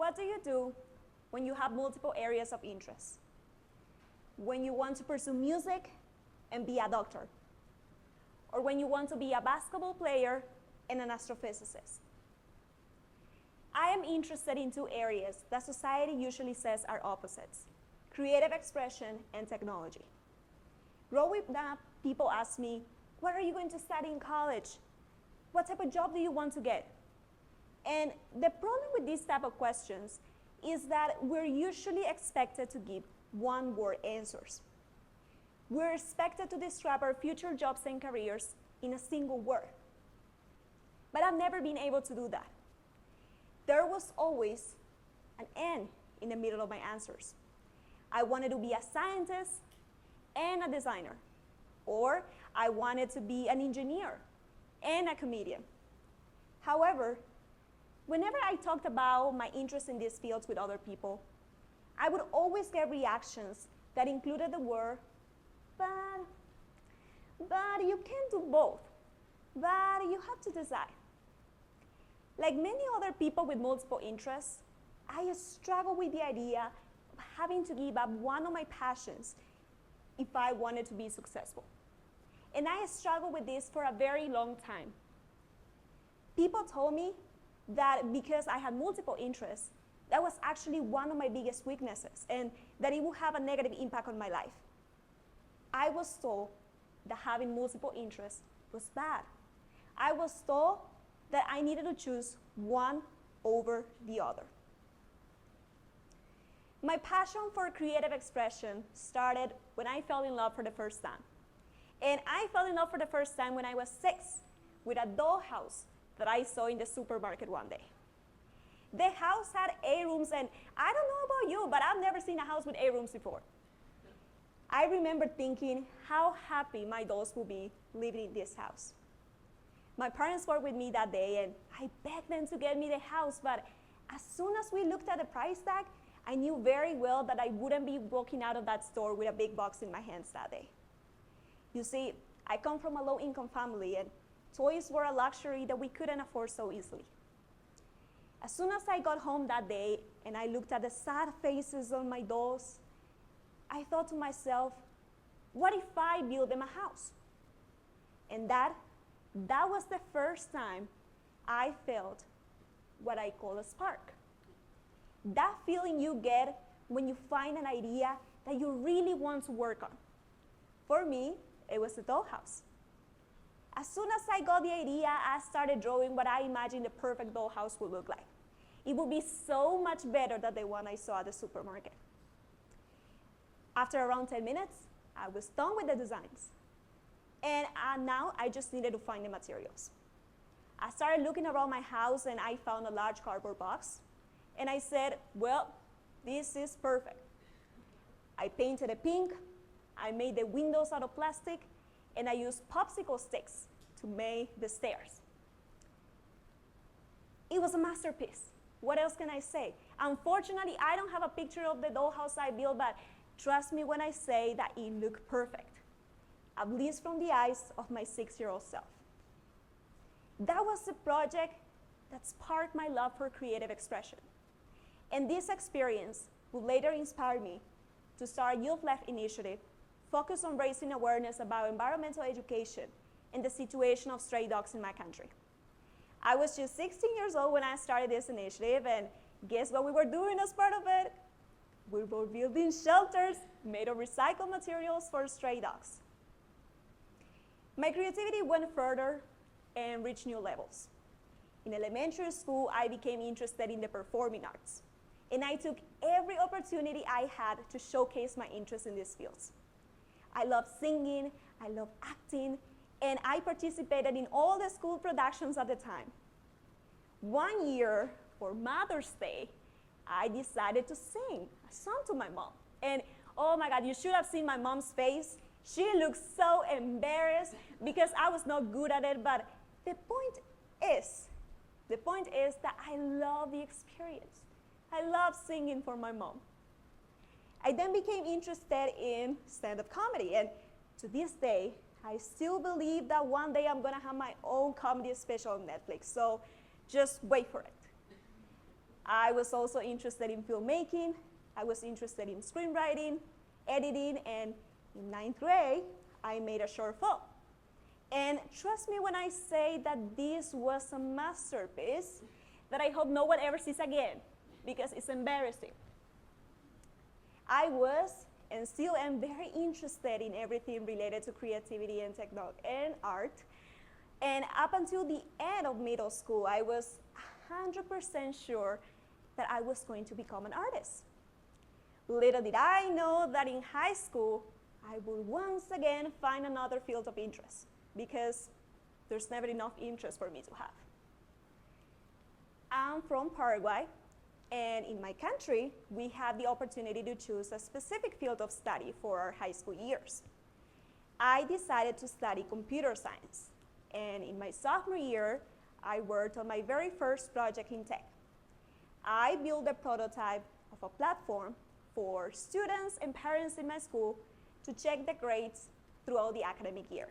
What do you do when you have multiple areas of interest? When you want to pursue music and be a doctor? Or when you want to be a basketball player and an astrophysicist? I am interested in two areas that society usually says are opposites: creative expression and technology. Growing up, people ask me, what are you going to study in college? What type of job do you want to get? And the problem with these type of questions is that we're usually expected to give one-word answers. We're expected to describe our future jobs and careers in a single word. But I've never been able to do that. There was always an and in the middle of my answers. I wanted to be a scientist and a designer, or I wanted to be an engineer and a comedian. However, whenever I talked about my interest in these fields with other people, I would always get reactions that included the word, but you can't do both, but you have to decide. Like many other people with multiple interests, I struggle with the idea of having to give up one of my passions if I wanted to be successful. And I struggled with this for a very long time. People told me that because I had multiple interests, that was actually one of my biggest weaknesses, and that it would have a negative impact on my life. I was told that having multiple interests was bad. I was told that I needed to choose one over the other. My passion for creative expression started when I fell in love for the first time. And I fell in love for the first time when I was 6 with a dollhouse that I saw in the supermarket one day. The house had 8 rooms, and I don't know about you, but I've never seen a house with 8 rooms before. I remember thinking how happy my dolls would be living in this house. My parents were with me that day, and I begged them to get me the house, but as soon as we looked at the price tag, I knew very well that I wouldn't be walking out of that store with a big box in my hands that day. You see, I come from a low-income family, and toys were a luxury that we couldn't afford so easily. As soon as I got home that day and I looked at the sad faces on my dolls, I thought to myself, what if I build them a house? And that was the first time I felt what I call a spark. That feeling you get when you find an idea that you really want to work on. For me, it was the dollhouse. As soon as I got the idea, I started drawing what I imagined the perfect dollhouse would look like. It would be so much better than the one I saw at the supermarket. After around 10 minutes, I was done with the designs. And now I just needed to find the materials. I started looking around my house, and I found a large cardboard box. And I said, well, this is perfect. I painted it pink, I made the windows out of plastic, and I used popsicle sticks to make the stairs. It was a masterpiece. What else can I say? Unfortunately, I don't have a picture of the dollhouse I built, but trust me when I say that it looked perfect, at least from the eyes of my 6-year-old self. That was the project that sparked my love for creative expression. And this experience would later inspire me to start a Youth Left initiative focused on raising awareness about environmental education and the situation of stray dogs in my country. I was just 16 years old when I started this initiative, and guess what we were doing as part of it? We were building shelters made of recycled materials for stray dogs. My creativity went further and reached new levels. In elementary school, I became interested in the performing arts, and I took every opportunity I had to showcase my interest in these fields. I loved singing, I loved acting, and I participated in all the school productions at the time. One year, for Mother's Day, I decided to sing a song to my mom. And oh my God, you should have seen my mom's face. She looked so embarrassed because I was not good at it, but the point is that I love the experience. I love singing for my mom. I then became interested in stand-up comedy, and to this day, I still believe that one day I'm gonna have my own comedy special on Netflix, so just wait for it. I was also interested in filmmaking. I was interested in screenwriting, editing, and in ninth grade, I made a short film. And trust me when I say that this was a masterpiece that I hope no one ever sees again, because it's embarrassing. I was and still am very interested in everything related to creativity and technology and art. And up until the end of middle school, I was 100% sure that I was going to become an artist. Little did I know that in high school, I would once again find another field of interest, because there's never enough interest for me to have. I'm from Paraguay, and in my country, we have the opportunity to choose a specific field of study for our high school years. I decided to study computer science, and in my sophomore year, I worked on my very first project in tech. I built a prototype of a platform for students and parents in my school to check the grades throughout the academic year.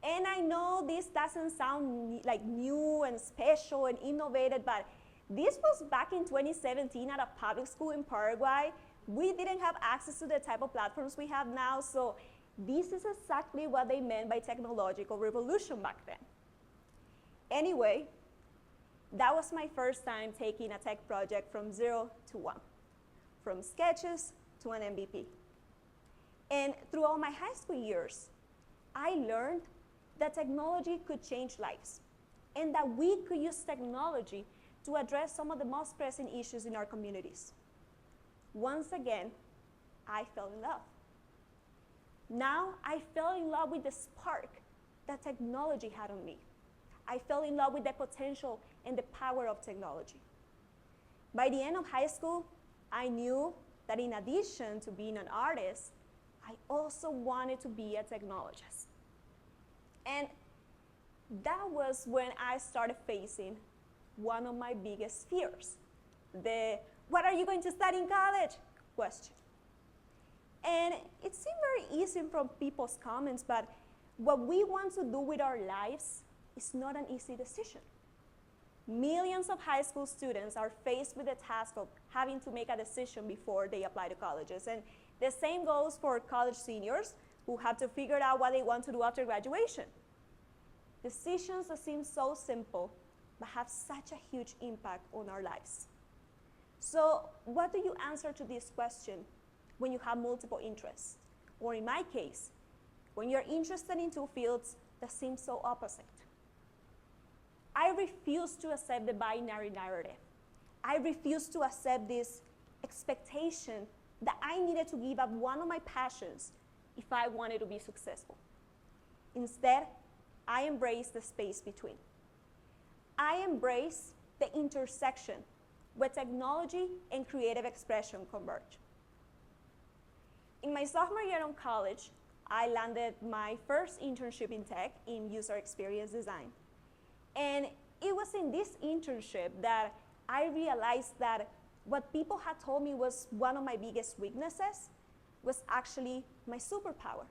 And I know this doesn't sound like new and special and innovative, but this was back in 2017 at a public school in Paraguay. We didn't have access to the type of platforms we have now, so this is exactly what they meant by technological revolution back then. Anyway, that was my first time taking a tech project from 0 to 1, from sketches to an MVP. And throughout my high school years, I learned that technology could change lives, and that we could use technology to address some of the most pressing issues in our communities. Once again, I fell in love. Now, I fell in love with the spark that technology had on me. I fell in love with the potential and the power of technology. By the end of high school, I knew that in addition to being an artist, I also wanted to be a technologist. And that was when I started facing one of my biggest fears, the "what are you going to study in college?" question. And it seemed very easy from people's comments, but what we want to do with our lives is not an easy decision. Millions of high school students are faced with the task of having to make a decision before they apply to colleges. And the same goes for college seniors who have to figure out what they want to do after graduation. Decisions that seem so simple, but have such a huge impact on our lives. So what do you answer to this question when you have multiple interests? Or in my case, when you're interested in two fields that seem so opposite. I refuse to accept the binary narrative. I refuse to accept this expectation that I needed to give up one of my passions if I wanted to be successful. Instead, I embrace the space between. I embrace the intersection where technology and creative expression converge. In my sophomore year in college, I landed my first internship in tech in user experience design. And it was in this internship that I realized that what people had told me was one of my biggest weaknesses was actually my superpower.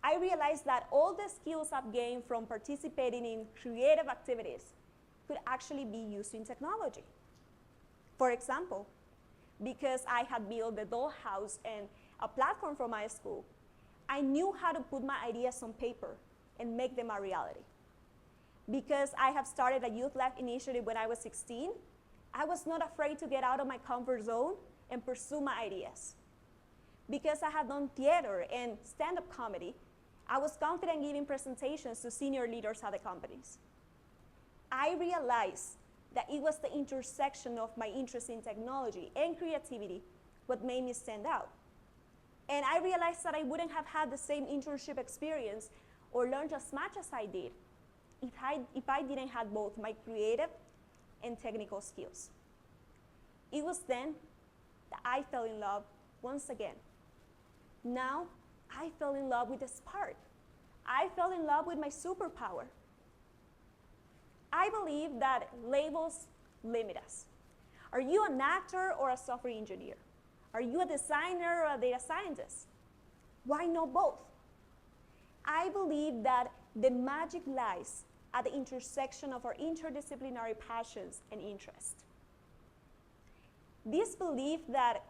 I realized that all the skills I've gained from participating in creative activities could actually be used in technology. For example, because I had built the dollhouse and a platform for my school, I knew how to put my ideas on paper and make them a reality. Because I have started a youth life initiative when I was 16, I was not afraid to get out of my comfort zone and pursue my ideas. Because I had done theater and stand-up comedy, I was confident giving presentations to senior leaders at the companies. I realized that it was the intersection of my interest in technology and creativity what made me stand out. And I realized that I wouldn't have had the same internship experience or learned as much as I did if I didn't have both my creative and technical skills. It was then that I fell in love once again. Now, I fell in love with the spark. I fell in love with my superpower. I believe that labels limit us. Are you an actor or a software engineer? Are you a designer or a data scientist? Why not both? I believe that the magic lies at the intersection of our interdisciplinary passions and interests. This belief that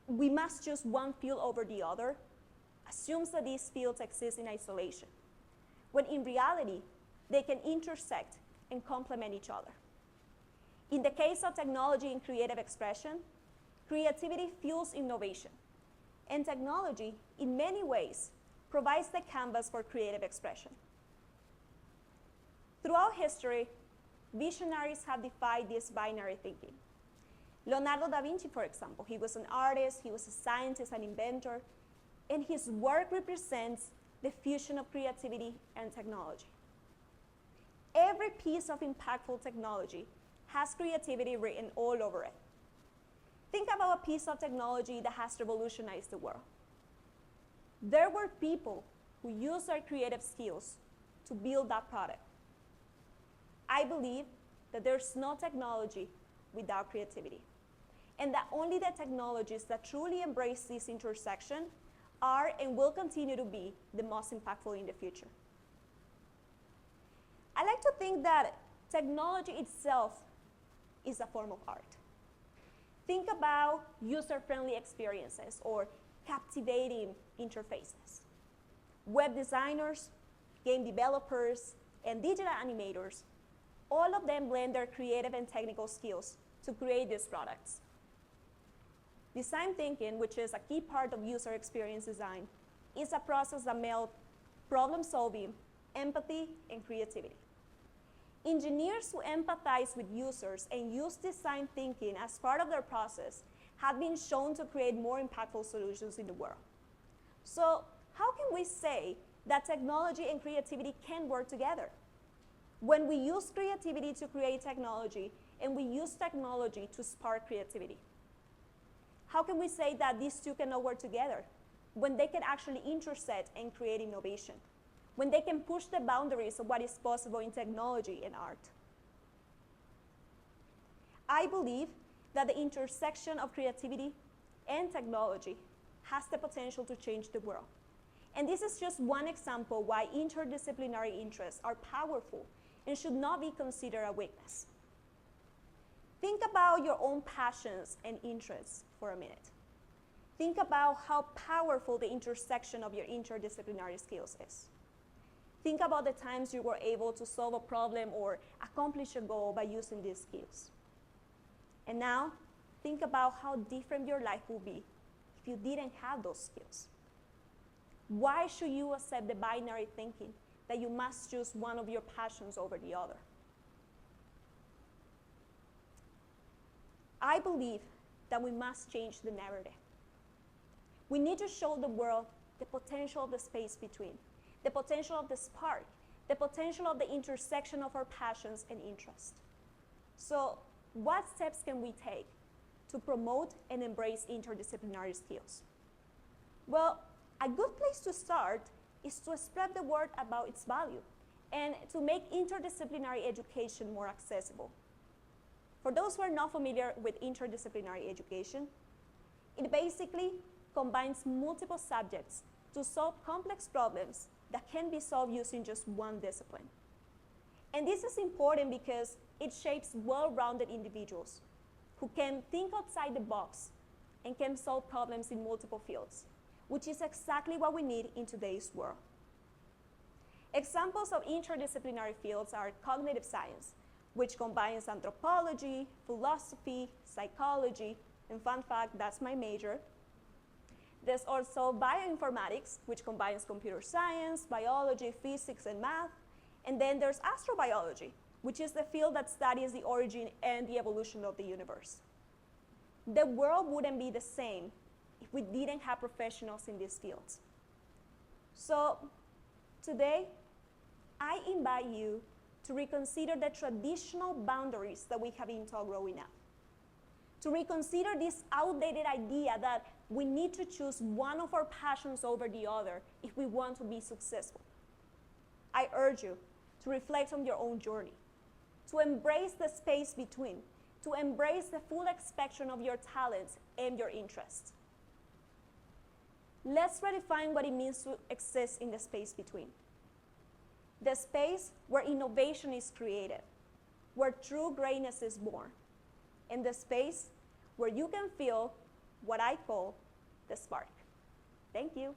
we must choose one field over the other assumes that these fields exist in isolation, when in reality, they can intersect and complement each other. In the case of technology and creative expression, creativity fuels innovation, and technology, in many ways, provides the canvas for creative expression. Throughout history, visionaries have defied this binary thinking. Leonardo da Vinci, for example, he was an artist, he was a scientist, an inventor, and his work represents the fusion of creativity and technology. Every piece of impactful technology has creativity written all over it. Think about a piece of technology that has revolutionized the world. There were people who used their creative skills to build that product. I believe that there's no technology without creativity, and that only the technologies that truly embrace this intersection are and will continue to be the most impactful in the future. I like to think that technology itself is a form of art. Think about user-friendly experiences or captivating interfaces. Web designers, game developers, and digital animators, all of them blend their creative and technical skills to create these products. Design thinking, which is a key part of user experience design, is a process that melds problem solving, empathy, and creativity. Engineers who empathize with users and use design thinking as part of their process have been shown to create more impactful solutions in the world. So how can we say that technology and creativity can work together? When we use creativity to create technology and we use technology to spark creativity. How can we say that these two cannot work together when they can actually intersect and create innovation? When they can push the boundaries of what is possible in technology and art? I believe that the intersection of creativity and technology has the potential to change the world. And this is just one example why interdisciplinary interests are powerful and should not be considered a weakness. Think about your own passions and interests for a minute. Think about how powerful the intersection of your interdisciplinary skills is. Think about the times you were able to solve a problem or accomplish a goal by using these skills. And now, think about how different your life would be if you didn't have those skills. Why should you accept the binary thinking that you must choose one of your passions over the other? I believe that we must change the narrative. We need to show the world the potential of the space between, the potential of the spark, the potential of the intersection of our passions and interests. So, what steps can we take to promote and embrace interdisciplinary skills? Well, a good place to start is to spread the word about its value and to make interdisciplinary education more accessible. For those who are not familiar with interdisciplinary education, it basically combines multiple subjects to solve complex problems that can be solved using just one discipline. And this is important because it shapes well-rounded individuals who can think outside the box and can solve problems in multiple fields, which is exactly what we need in today's world. Examples of interdisciplinary fields are cognitive science, which combines anthropology, philosophy, psychology, and fun fact, that's my major. There's also bioinformatics, which combines computer science, biology, physics, and math. And then there's astrobiology, which is the field that studies the origin and the evolution of the universe. The world wouldn't be the same if we didn't have professionals in these fields. So today, I invite you to reconsider the traditional boundaries that we have been taught growing up. To reconsider this outdated idea that we need to choose one of our passions over the other if we want to be successful. I urge you to reflect on your own journey, to embrace the space between, to embrace the full spectrum of your talents and your interests. Let's redefine what it means to exist in the space between. The space where innovation is created, where true greatness is born, in the space where you can feel what I call the spark. Thank you.